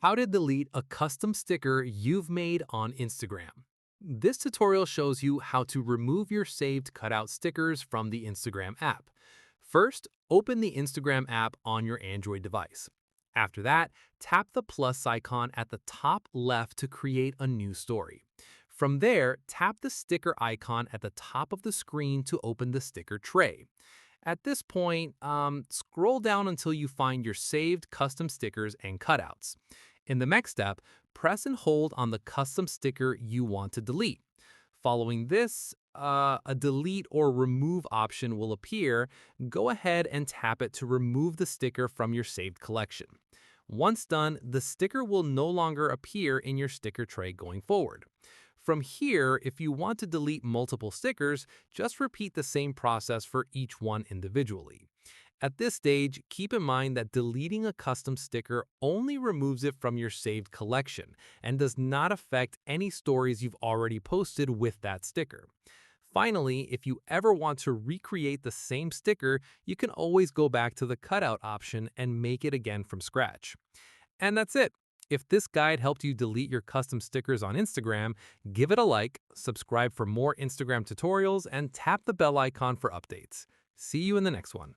How to delete a custom sticker you've made on Instagram. This tutorial shows you how to remove your saved cutout stickers from the Instagram app. First, open the Instagram app on your Android device. After that, tap the plus icon at the top left to create a new story. From there, tap the sticker icon at the top of the screen to open the sticker tray. At this point, scroll down until you find your saved custom stickers and cutouts. In the next step, press and hold on the custom sticker you want to delete. Following this, a delete or remove option will appear. Go ahead and tap it to remove the sticker from your saved collection. Once done, the sticker will no longer appear in your sticker tray going forward. From here, if you want to delete multiple stickers, just repeat the same process for each one individually. At this stage, keep in mind that deleting a custom sticker only removes it from your saved collection and does not affect any stories you've already posted with that sticker. Finally, if you ever want to recreate the same sticker, you can always go back to the cutout option and make it again from scratch. And that's it. If this guide helped you delete your custom stickers on Instagram, give it a like, subscribe for more Instagram tutorials, and tap the bell icon for updates. See you in the next one.